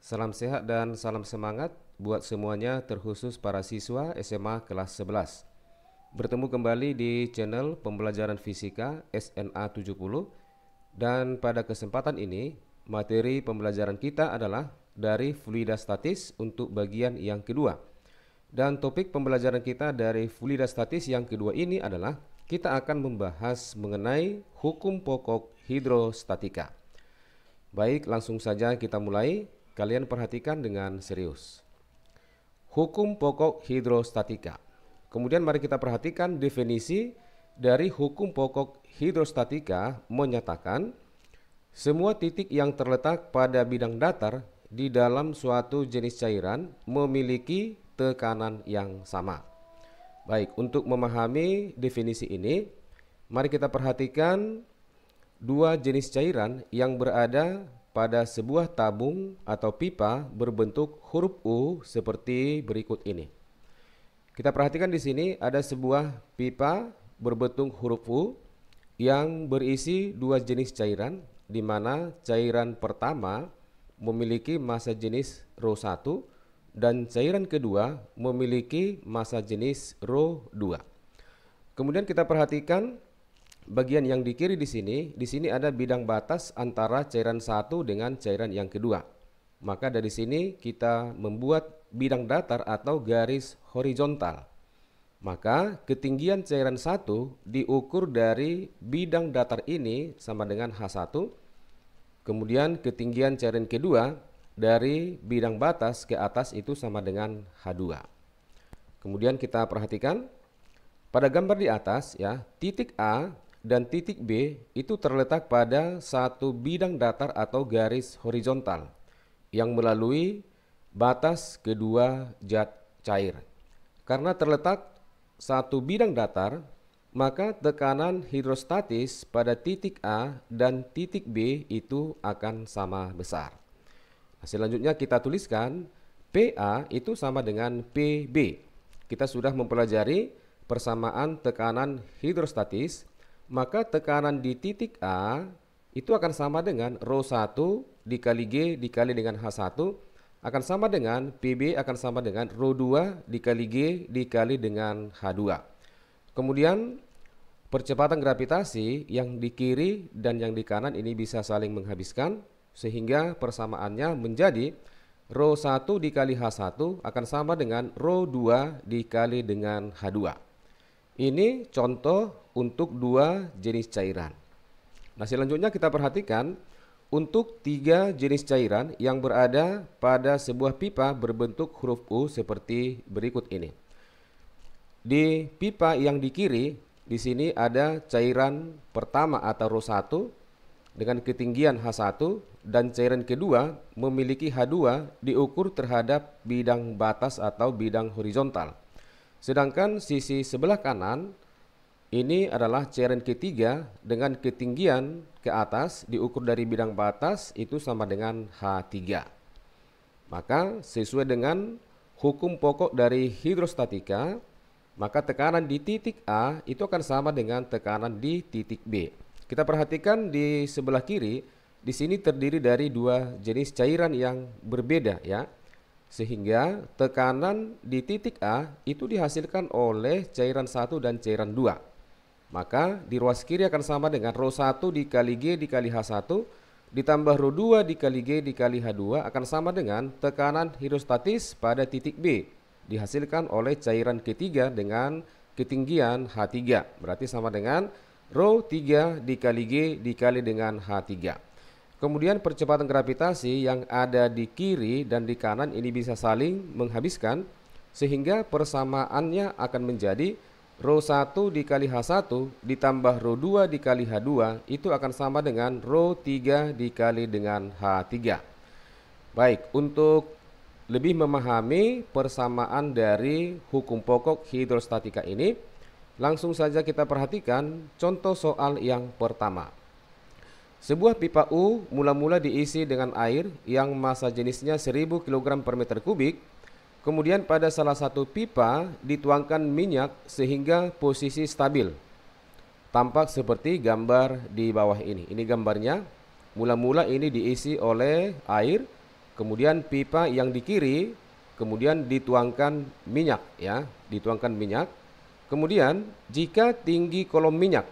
Salam sehat dan salam semangat buat semuanya, terkhusus para siswa SMA kelas 11. Bertemu kembali di channel pembelajaran fisika SNA 70, dan pada kesempatan ini materi pembelajaran kita adalah dari fluida statis untuk bagian yang kedua. Dan topik pembelajaran kita dari fluida statis yang kedua ini adalah kita akan membahas mengenai hukum pokok hidrostatika. Baik, langsung saja kita mulai. Kalian perhatikan dengan serius. Hukum pokok hidrostatika. Kemudian mari kita perhatikan definisi dari hukum pokok hidrostatika. Menyatakan semua titik yang terletak pada bidang datar di dalam suatu jenis cairan memiliki tekanan yang sama. Baik, untuk memahami definisi ini, mari kita perhatikan dua jenis cairan yang berada pada sebuah tabung atau pipa berbentuk huruf U seperti berikut ini. Kita perhatikan di sini ada sebuah pipa berbentuk huruf U yang berisi dua jenis cairan, di mana cairan pertama memiliki massa jenis ρ1 dan cairan kedua memiliki massa jenis ρ2. Kemudian kita perhatikan bagian yang di kiri di sini ada bidang batas antara cairan satu dengan cairan yang kedua. Maka dari sini kita membuat bidang datar atau garis horizontal. Maka ketinggian cairan satu diukur dari bidang datar ini sama dengan H1. Kemudian ketinggian cairan kedua dari bidang batas ke atas itu sama dengan H2. Kemudian kita perhatikan pada gambar di atas ya, titik A dan titik B itu terletak pada satu bidang datar atau garis horizontal yang melalui batas kedua zat cair. Karena terletak satu bidang datar, maka tekanan hidrostatis pada titik A dan titik B itu akan sama besar. Nah, selanjutnya kita tuliskan PA itu sama dengan PB. Kita sudah mempelajari persamaan tekanan hidrostatis. Maka tekanan di titik A itu akan sama dengan ρ1 dikali G dikali dengan H1 akan sama dengan PB akan sama dengan ρ2 dikali G dikali dengan H2. Kemudian percepatan gravitasi yang di kiri dan yang di kanan ini bisa saling menghabiskan, sehingga persamaannya menjadi ρ1 dikali H1 akan sama dengan ρ2 dikali dengan H2. Ini contoh untuk dua jenis cairan. Nah, selanjutnya kita perhatikan untuk tiga jenis cairan yang berada pada sebuah pipa berbentuk huruf U seperti berikut ini. Di pipa yang di kiri, di sini ada cairan pertama atau ρ1 dengan ketinggian H1 dan cairan kedua memiliki H2 diukur terhadap bidang batas atau bidang horizontal. Sedangkan sisi sebelah kanan ini adalah cairan ketiga dengan ketinggian ke atas diukur dari bidang batas itu sama dengan H3. Maka sesuai dengan hukum pokok dari hidrostatika, maka tekanan di titik A itu akan sama dengan tekanan di titik B. Kita perhatikan di sebelah kiri, di sini terdiri dari dua jenis cairan yang berbeda ya. Sehingga tekanan di titik A itu dihasilkan oleh cairan 1 dan cairan 2. Maka di ruas kiri akan sama dengan ρ1 dikali G dikali H1 ditambah ρ2 dikali G dikali H2 akan sama dengan tekanan hidrostatis pada titik B dihasilkan oleh cairan ketiga dengan ketinggian H3. Berarti sama dengan ρ3 dikali G dikali dengan H3. Kemudian percepatan gravitasi yang ada di kiri dan di kanan ini bisa saling menghabiskan, sehingga persamaannya akan menjadi ρ1 dikali H1 ditambah ρ2 dikali H2 itu akan sama dengan ρ3 dikali dengan H3. Baik, untuk lebih memahami persamaan dari hukum pokok hidrostatika ini, langsung saja kita perhatikan contoh soal yang pertama. Sebuah pipa U mula-mula diisi dengan air yang massa jenisnya 1000 kg per meter kubik. Kemudian pada salah satu pipa dituangkan minyak sehingga posisi stabil. Tampak seperti gambar di bawah ini. Ini gambarnya. Mula-mula ini diisi oleh air kemudian pipa yang di kiri, kemudian dituangkan minyak ya, dituangkan minyak. Kemudian jika tinggi kolom minyak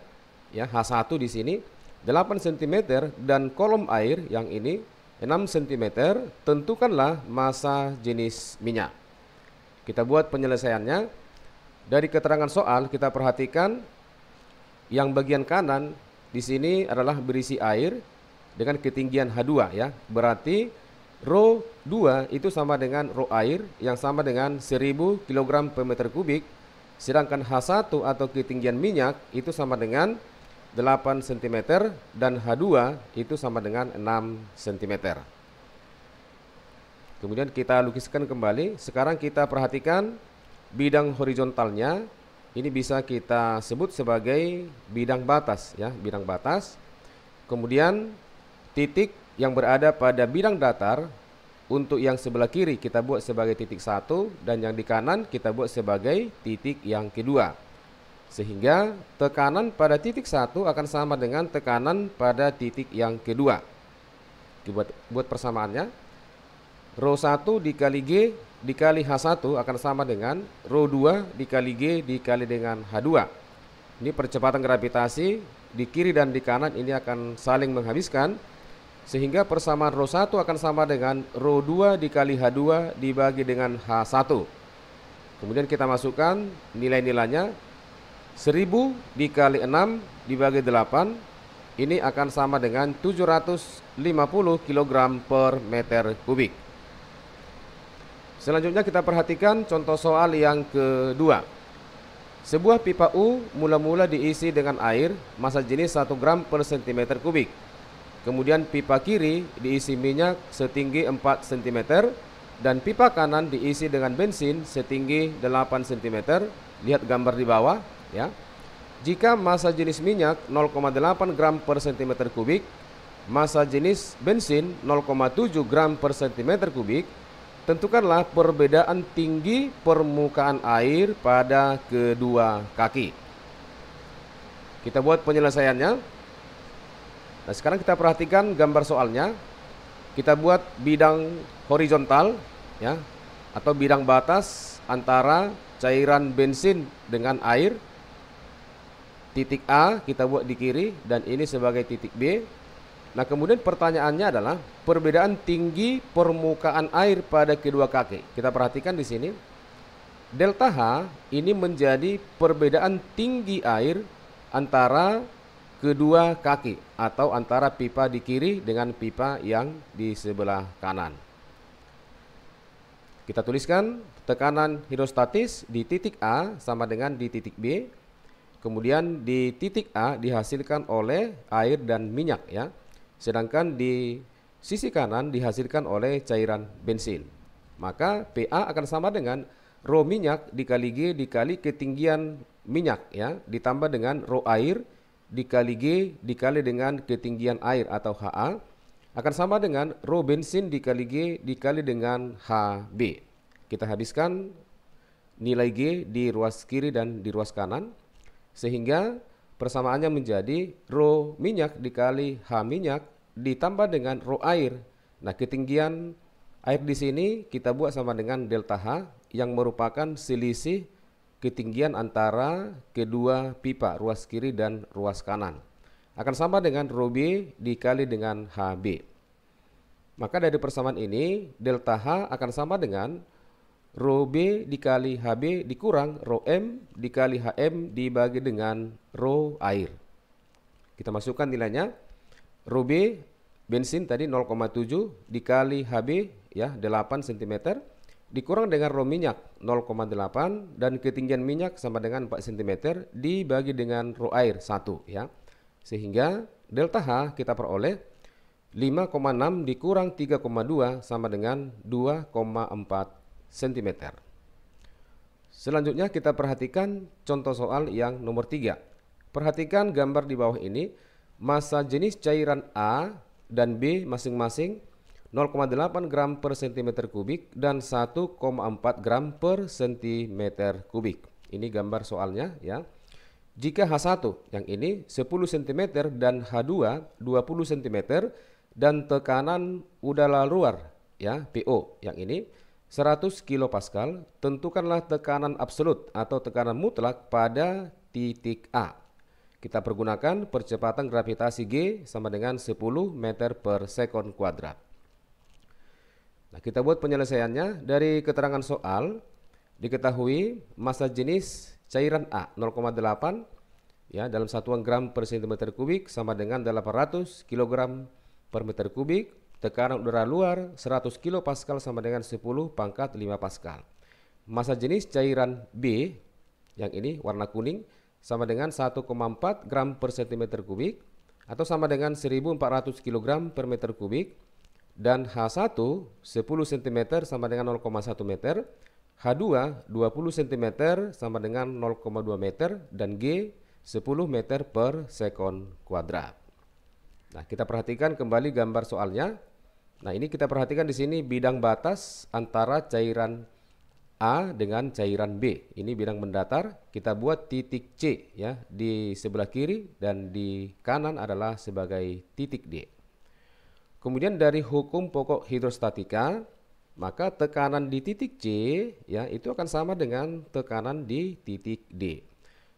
ya H1 di sini 8 cm dan kolom air yang ini 6 cm, tentukanlah massa jenis minyak. Kita buat penyelesaiannya. Dari keterangan soal kita perhatikan yang bagian kanan di sini adalah berisi air dengan ketinggian H2 ya. Berarti rho 2 itu sama dengan rho air yang sama dengan 1000 kg per meter kubik. Sedangkan H1 atau ketinggian minyak itu sama dengan 8 cm dan H2 itu sama dengan 6 cm. Kemudian kita lukiskan kembali. Sekarang kita perhatikan bidang horizontalnya. Ini bisa kita sebut sebagai bidang batas ya, bidang batas. Kemudian titik yang berada pada bidang datar untuk yang sebelah kiri kita buat sebagai titik 1 dan yang di kanan kita buat sebagai titik yang kedua. Sehingga tekanan pada titik 1 akan sama dengan tekanan pada titik yang kedua. Buat persamaannya. Rho 1 dikali G dikali H1 akan sama dengan rho 2 dikali G dikali dengan H2. Ini percepatan gravitasi di kiri dan di kanan ini akan saling menghabiskan. Sehingga persamaan rho 1 akan sama dengan rho 2 dikali H2 dibagi dengan H1. Kemudian kita masukkan nilai-nilainya. 1000 dikali 6 dibagi 8 ini akan sama dengan 750 kg per meter kubik. Selanjutnya kita perhatikan contoh soal yang kedua. Sebuah pipa U mula-mula diisi dengan air massa jenis 1 gram per cm kubik. Kemudian pipa kiri diisi minyak setinggi 4 cm dan pipa kanan diisi dengan bensin setinggi 8 cm. Lihat gambar di bawah ya. Jika massa jenis minyak 0,8 gram per cm kubik, massa jenis bensin 0,7 gram per cm kubik, tentukanlah perbedaan tinggi permukaan air pada kedua kaki. Kita buat penyelesaiannya. Nah, sekarang kita perhatikan gambar soalnya. Kita buat bidang horizontal ya, atau bidang batas antara cairan bensin dengan air. Titik A kita buat di kiri dan ini sebagai titik B. Nah, kemudian pertanyaannya adalah perbedaan tinggi permukaan air pada kedua kaki. Kita perhatikan di sini. Delta H ini menjadi perbedaan tinggi air antara kedua kaki atau antara pipa di kiri dengan pipa yang di sebelah kanan. Kita tuliskan tekanan hidrostatis di titik A sama dengan di titik B. Kemudian di titik A dihasilkan oleh air dan minyak ya. Sedangkan di sisi kanan dihasilkan oleh cairan bensin. Maka PA akan sama dengan rho minyak dikali G dikali ketinggian minyak ya, ditambah dengan rho air dikali G dikali dengan ketinggian air atau HA akan sama dengan rho bensin dikali G dikali dengan HB. Kita habiskan nilai G di ruas kiri dan di ruas kanan. Sehingga persamaannya menjadi rho minyak dikali H minyak ditambah dengan rho air. Nah, ketinggian air di sini kita buat sama dengan delta H yang merupakan selisih ketinggian antara kedua pipa ruas kiri dan ruas kanan. Akan sama dengan rho B dikali dengan HB. Maka dari persamaan ini delta H akan sama dengan rho B dikali HB dikurang rho M dikali HM dibagi dengan rho air. Kita masukkan nilainya. Rho B bensin tadi 0,7 dikali HB ya 8 cm dikurang dengan rho minyak 0,8 dan ketinggian minyak sama dengan 4 cm dibagi dengan rho air 1 ya. Sehingga delta H kita peroleh 5,6 dikurang 3,2 sama dengan 2,4 cm. Selanjutnya kita perhatikan contoh soal yang nomor 3. Perhatikan gambar di bawah ini. Massa jenis cairan A dan B masing-masing 0,8 gram per cm kubik dan 1,4 gram per cm kubik. Ini gambar soalnya ya. Jika H1 yang ini 10 cm dan H2 20 cm dan tekanan udara luar ya, PO yang ini 100 kilopascal, tentukanlah tekanan absolut atau tekanan mutlak pada titik A. Kita pergunakan percepatan gravitasi G sama dengan 10 meter per sekon kuadrat. Nah, kita buat penyelesaiannya. Dari keterangan soal, diketahui massa jenis cairan A 0,8 ya, dalam satuan gram per cm kubik sama dengan 800 kg per meter kubik. Tekanan udara luar 100 kilopascal sama dengan 10 pangkat 5 pascal. Massa jenis cairan B yang ini warna kuning sama dengan 1,4 gram per cm kubik atau sama dengan 1400 kg per meter kubik, dan H1 10 cm sama dengan 0,1 meter, H2 20 cm sama dengan 0,2 meter, dan G 10 meter per sekon kuadrat. Nah, kita perhatikan kembali gambar soalnya. Nah, ini kita perhatikan di sini bidang batas antara cairan A dengan cairan B. Ini bidang mendatar. Kita buat titik C ya di sebelah kiri dan di kanan adalah sebagai titik D. Kemudian dari hukum pokok hidrostatika, maka tekanan di titik C ya itu akan sama dengan tekanan di titik D.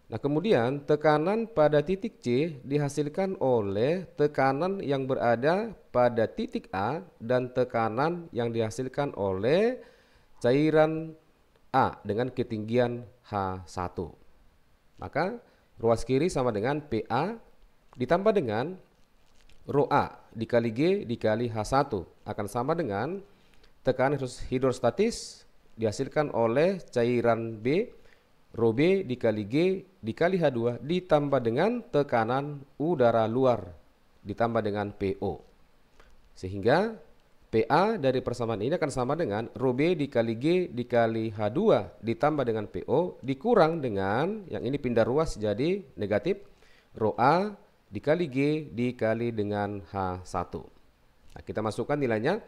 Nah, kemudian tekanan pada titik C dihasilkan oleh tekanan yang berada pada titik A dan tekanan yang dihasilkan oleh cairan A dengan ketinggian H1. Maka ruas kiri sama dengan PA ditambah dengan Rho A dikali G dikali H1 akan sama dengan tekanan hidrostatis dihasilkan oleh cairan B, Rho B dikali G dikali H2 ditambah dengan tekanan udara luar ditambah dengan PO. Sehingga PA dari persamaan ini akan sama dengan Rho B dikali G dikali H2 ditambah dengan PO dikurang dengan yang ini pindah ruas jadi negatif, Rho A dikali G dikali dengan H1. Nah, kita masukkan nilainya.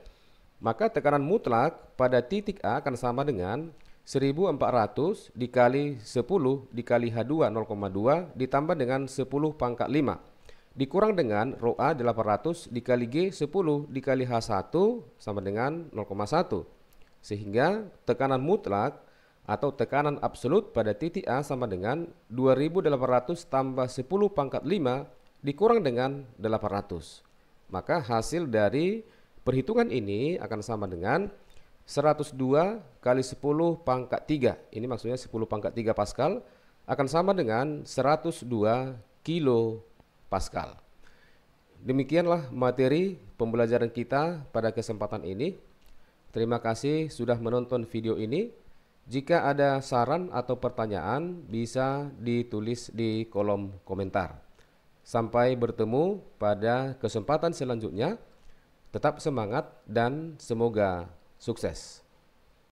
Maka tekanan mutlak pada titik A akan sama dengan 1400 dikali 10 dikali H2 0,2 ditambah dengan 10 pangkat 5 dikurang dengan Rho A 800 dikali G 10 dikali H1 sama dengan 0,1. Sehingga tekanan mutlak atau tekanan absolut pada titik A sama dengan 2800 tambah 10 pangkat 5 dikurang dengan 800. Maka hasil dari perhitungan ini akan sama dengan 102 kali 10 pangkat 3. Ini maksudnya 10 pangkat 3 Pascal akan sama dengan 102 kilo Pascal. Demikianlah materi pembelajaran kita pada kesempatan ini. Terima kasih sudah menonton video ini. Jika ada saran atau pertanyaan bisa ditulis di kolom komentar. Sampai bertemu pada kesempatan selanjutnya. Tetap semangat dan semoga sukses.